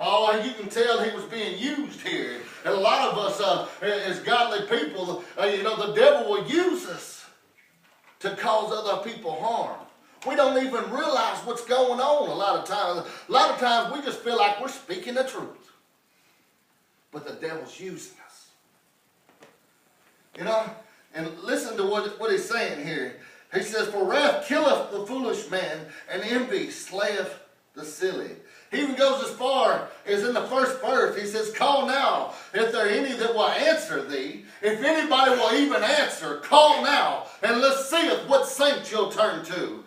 Oh, you can tell he was being used here. And a lot of us, as godly people, the devil will use us to cause other people harm. We don't even realize what's going on a lot of times. A lot of times we just feel like we're speaking the truth. But the devil's using us. And listen to what he's saying here. He says, for wrath killeth the foolish man, and envy slayeth the silly. He even goes as far as in the first verse. He says, call now, if there any that will answer thee. If anybody will even answer, call now, and let's see what saint you'll turn to.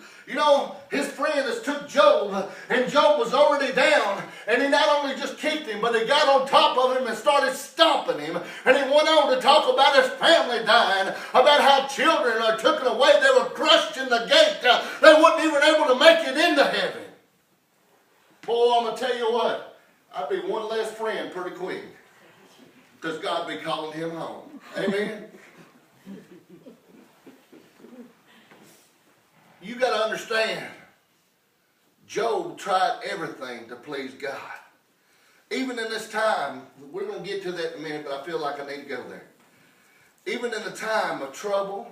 His friend has took Job, and Job was already down, and he not only just kicked him, but he got on top of him and started stomping him. And he went on to talk about his family dying, about how children are taken away. They were crushed in the gate. They weren't even able to make it into heaven. Boy, I'm going to tell you what, I'd be one less friend pretty quick, because God be calling him home. Amen? You got to understand, Job tried everything to please God. Even in this time, we're going to get to that in a minute, but I feel like I need to go there. Even in the time of trouble,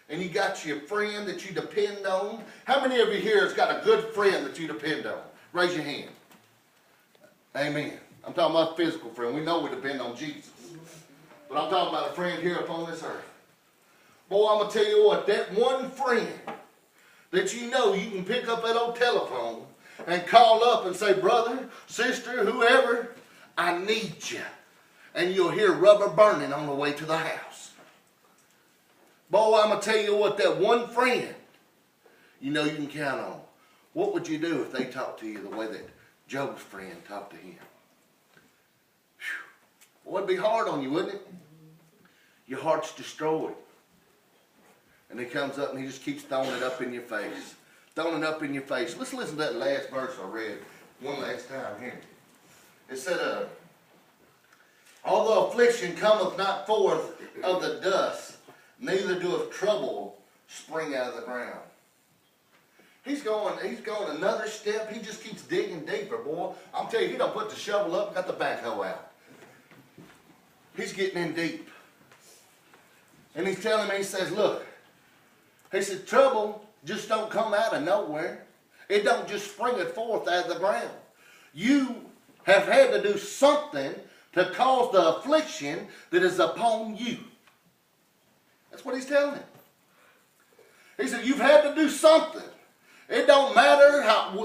and you got your friend that you depend on. How many of you here has got a good friend that you depend on? Raise your hand. Amen. I'm talking about a physical friend. We know we depend on Jesus. But I'm talking about a friend here upon this earth. Boy, I'm going to tell you what, that one friend that you can pick up that old telephone and call up and say, brother, sister, whoever, I need you. And you'll hear rubber burning on the way to the house. Boy, I'm going to tell you what, that one friend, you can count on. What would you do if they talked to you the way that Job's friend talked to him? Well, it'd be hard on you, wouldn't it? Your heart's destroyed. And he comes up and he just keeps throwing it up in your face. Throwing it up in your face. Let's listen to that last verse I read one last time here. It said, although affliction cometh not forth of the dust, neither doeth trouble spring out of the ground. He's going another step. He just keeps digging deeper, boy. I'm telling you, he don't put the shovel up and got the backhoe out. He's getting in deep. And he's telling me, he says, look, he said, trouble just don't come out of nowhere. It don't just spring it forth out of the ground. You have had to do something to cause the affliction that is upon you. That's what he's telling him. He said, you've had to do something. It don't matter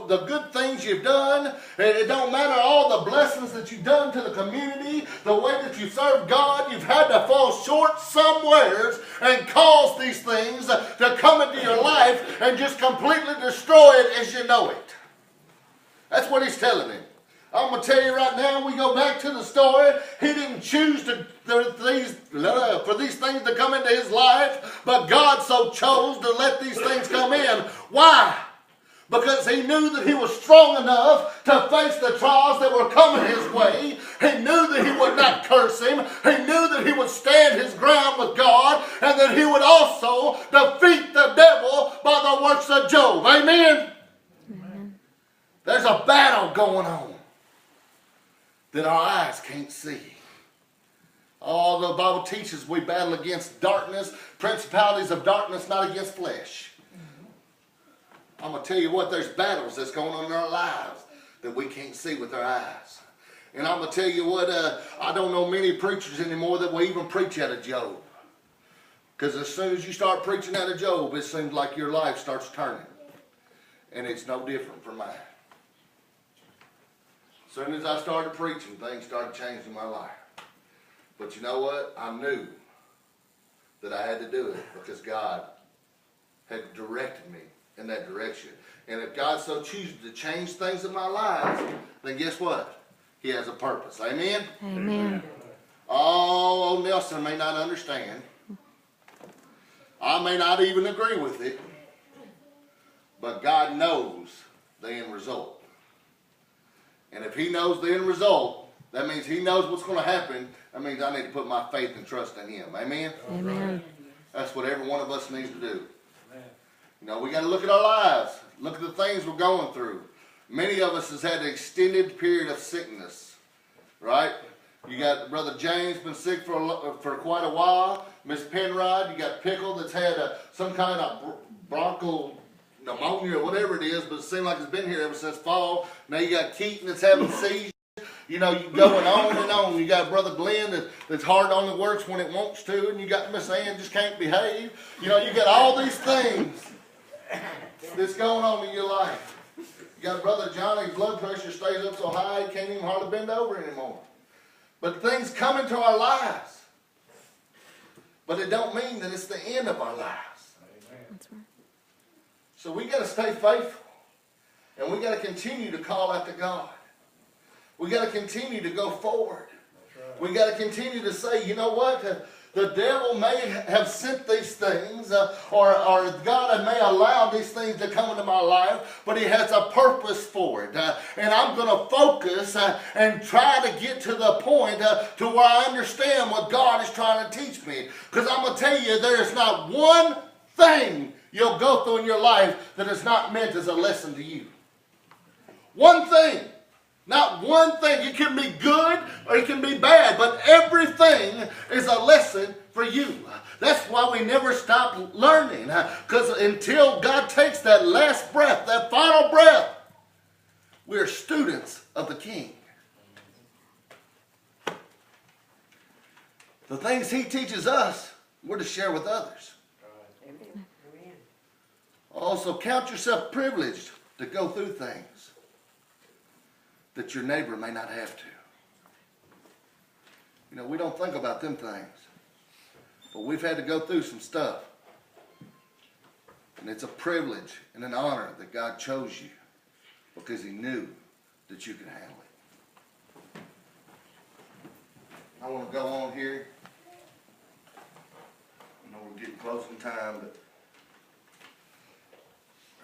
the good things you've done. It don't matter all the blessings that you've done to the community, the way that you serve God. You've had to fall short somewheres and cause these things to come into your life and just completely destroy it as you know it. That's what he's telling him. I'm going to tell you right now, we go back to the story. He didn't choose for these things to come into his life, but God so chose to let these things come in. Why? Because he knew that he was strong enough to face the trials that were coming his way. He knew that he would not curse him. He knew that he would stand his ground with God, and that he would also defeat the devil by the works of Job. Amen? Amen. There's a battle going on that our eyes can't see. Oh, the Bible teaches we battle against darkness, principalities of darkness, not against flesh. I'm going to tell you what, there's battles that's going on in our lives that we can't see with our eyes. And I'm going to tell you what, I don't know many preachers anymore that will even preach out of Job. Because as soon as you start preaching out of Job, it seems like your life starts turning. And it's no different from mine. As soon as I started preaching, things started changing in my life. But you know what? I knew that I had to do it because God had directed me in that direction. And if God so chooses to change things in my life, then guess what? He has a purpose. Amen? Amen. Oh, Nelson may not understand. I may not even agree with it. But God knows the end result. And if he knows the end result, that means he knows what's going to happen. That means I need to put my faith and trust in him. Amen? Amen. That's what every one of us needs to do. We got to look at our lives. Look at the things we're going through. Many of us has had an extended period of sickness, right? You got Brother James been sick for quite a while. Miss Penrod, you got Pickle that's had some kind of bronchial pneumonia or whatever it is, but it seems like it's been here ever since fall. Now you got Keaton that's having seizures. You know, you going on and on. You got Brother Glenn that's hard on the works when it wants to, and you got Miss Ann just can't behave. You know, you got all these things that's going on in your life. You got Brother Johnny's blood pressure stays up so high he can't even hardly bend over anymore. But things come into our lives. But it don't mean that it's the end of our lives. That's right. So we got to stay faithful. And we got to continue to call out to God. We got to continue to go forward. Right. We got to continue to say, you know what? The devil may have sent these things, or God may allow these things to come into my life, but He has a purpose for it. And I'm going to focus and try to get to the point to where I understand what God is trying to teach me. Because I'm going to tell you, there is not one thing you'll go through in your life that is not meant as a lesson to you. One thing. Not one thing. It can be good or it can be bad, but everything is a lesson for you. That's why we never stop learning. Because until God takes that last breath, that final breath, we're students of the King. The things He teaches us, we're to share with others. Amen. Also, count yourself privileged to go through things that your neighbor may not have to. You know, we don't think about them things, but we've had to go through some stuff. And it's a privilege and an honor that God chose you because He knew that you could handle it. I want to go on here. I know we're getting close in time, but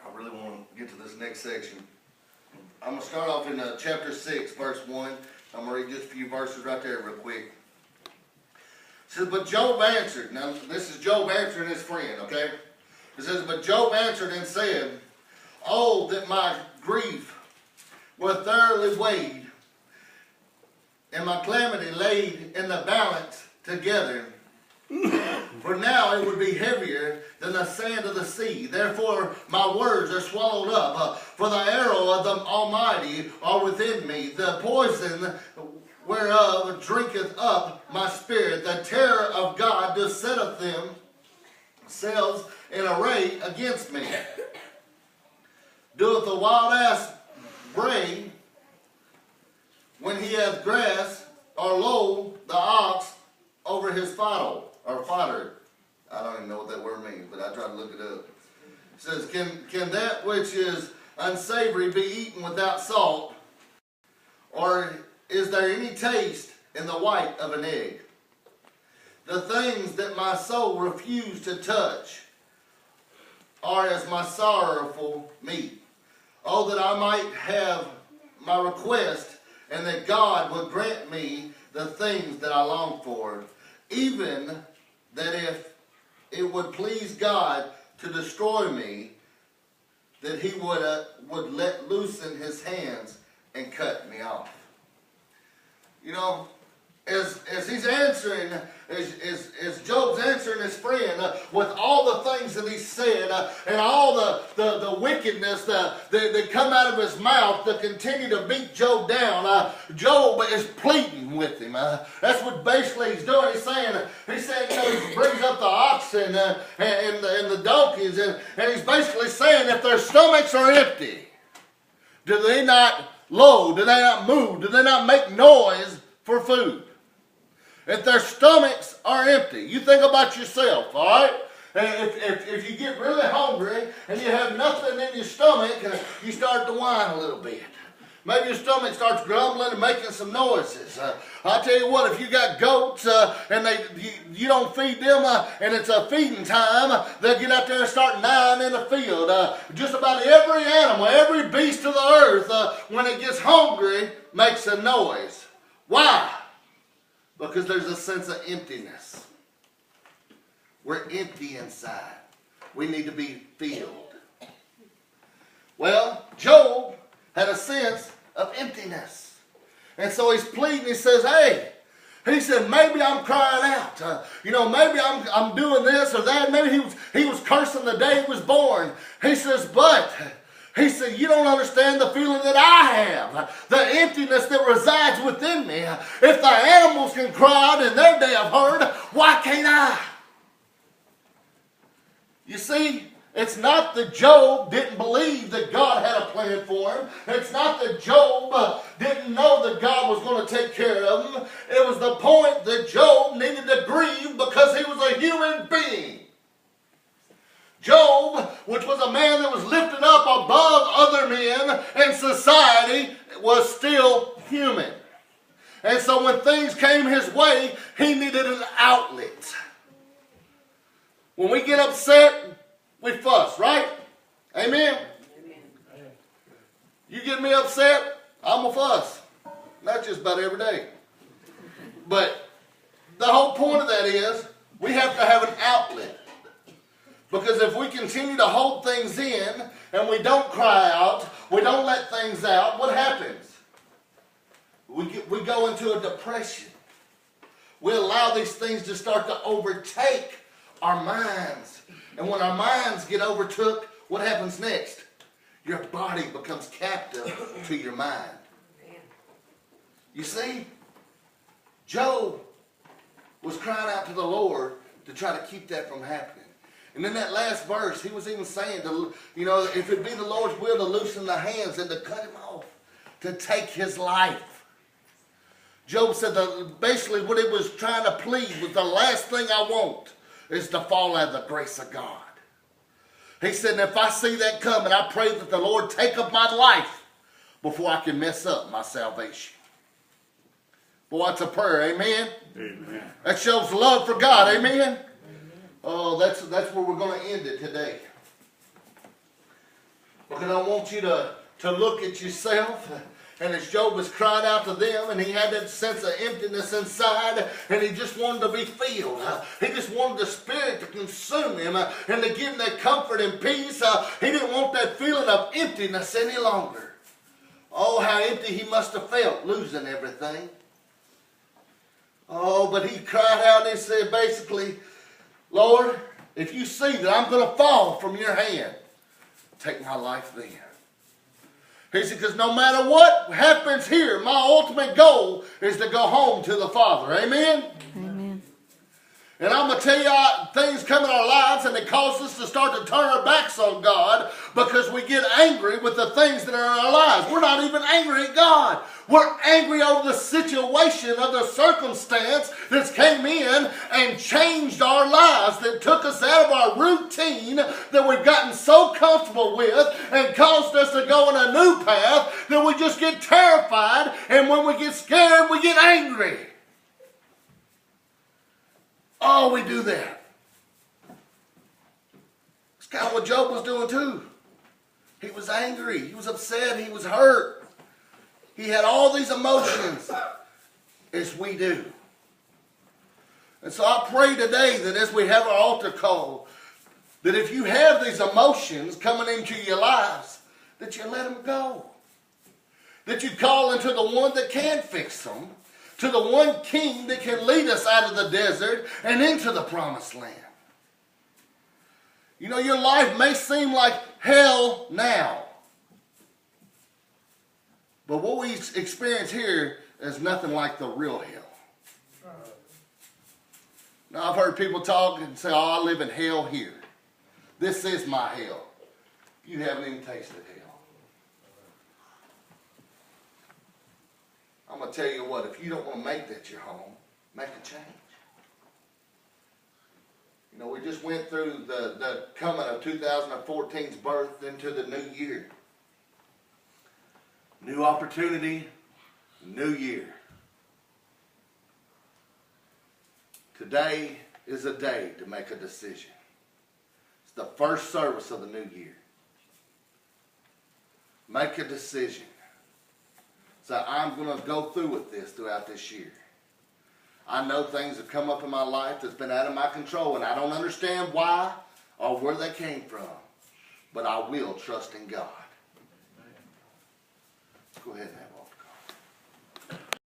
I really want to get to this next section. I'm going to start off in chapter 6, verse 1. I'm going to read just a few verses right there real quick. It says, but Job answered. Now, this is Job answering his friend, okay? It says, but Job answered and said, oh, that my grief were thoroughly weighed, and my calamity laid in the balance together. For now it would be heavier than the sand of the sea. Therefore my words are swallowed up. For the arrow of the Almighty are within me. The poison whereof drinketh up my spirit. The terror of God doth setteth themselves in array against me. Doeth the wild ass bray when he hath grass, or lo, the ox over his fodder, or fodder. I don't even know what that word means, but I tried to look it up. It says, can that which is unsavory be eaten without salt? Or is there any taste in the white of an egg? The things that my soul refused to touch are as my sorrowful meat. Oh, that I might have my request, and that God would grant me the things that I long for. Even that if it would please God to destroy me, that He would let loosen His hands and cut me off. You know, as he's answering, as Job's answering his friend with all the things that he said and all the wickedness that come out of his mouth to continue to beat Job down, Job is pleading with him. That's what basically he's doing. He's saying, you know, he brings up the oxen and the donkeys, and he's basically saying if their stomachs are empty, do they not load? Do they not move? Do they not make noise for food? If their stomachs are empty, you think about yourself, all right? If you get really hungry and you have nothing in your stomach, you start to whine a little bit. Maybe your stomach starts grumbling and making some noises. I'll tell you what, if you got goats and you don't feed them and it's a feeding time, they'll get out there and start gnawing in the field. Just about every animal, every beast of the earth, when it gets hungry, makes a noise. Why? Because there's a sense of emptiness. We're empty inside. We need to be filled. Well, Job had a sense of emptiness. And so he's pleading. He says, hey, he said, maybe I'm crying out. Maybe I'm doing this or that. Maybe he was cursing the day he was born. He says, but he said, you don't understand the feeling that I have, the emptiness that resides within me. If the animals can cry out in their day of hurt, why can't I? You see, it's not that Job didn't believe that God had a plan for him. It's not that Job didn't know that God was going to take care of him. It was the point that Job needed to grieve because he was a human being. Job, which was a man that was lifted up above other men in society, was still human. And so when things came his way, he needed an outlet. When we get upset, we fuss, right? Amen? Amen. You get me upset, I'm a fuss. Not just about every day. But the whole point of that is we have to have an outlet. Because if we continue to hold things in and we don't cry out, we don't let things out, what happens? We go into a depression. We allow these things to start to overtake our minds. And when our minds get overtook, what happens next? Your body becomes captive to your mind. You see, Job was crying out to the Lord to try to keep that from happening. And in that last verse, he was even saying, if it be the Lord's will to loosen the hands and to cut him off, to take his life. Job said that basically what he was trying to plead was the last thing I want is to fall out of the grace of God. He said, if I see that coming, I pray that the Lord take up my life before I can mess up my salvation. Boy, that's a prayer, amen? Amen. That shows love for God, amen? Oh, that's where we're going to end it today. Because I want you to look at yourself. And as Job was crying out to them, and he had that sense of emptiness inside, and he just wanted to be filled. He just wanted the Spirit to consume him and to give him that comfort and peace. He didn't want that feeling of emptiness any longer. Oh, how empty he must have felt, losing everything. Oh, but he cried out and he said, basically, Lord, if you see that I'm going to fall from your hand, take my life then. He said, because no matter what happens here, my ultimate goal is to go home to the Father. Amen? Amen. And I'm going to tell you, things come in our lives and they cause us to start to turn our backs on God because we get angry with the things that are in our lives. We're not even angry at God. We're angry over the situation of the circumstance that's came in and changed our lives, that took us out of our routine that we've gotten so comfortable with and caused us to go in a new path that we just get terrified, and when we get scared, we get angry. Oh, we do that. It's kind of what Job was doing too. He was angry. He was upset. He was hurt. He had all these emotions as we do. And so I pray today that as we have our altar call, that if you have these emotions coming into your lives, that you let them go. That you call into the one that can fix them, to the one king that can lead us out of the desert and into the promised land. You know, your life may seem like hell now. But what we experience here is nothing like the real hell. Now, I've heard people talk and say, oh, I live in hell here. This is my hell. You haven't even tasted hell. I'm going to tell you what, if you don't want to make that your home, make a change. You know, we just went through the coming of 2014's birth into the new year. New opportunity, new year. Today is a day to make a decision. It's the first service of the new year. Make a decision. So I'm going to go through with this throughout this year. I know things have come up in my life that's been out of my control, and I don't understand why or where they came from. But I will trust in God. Go ahead and have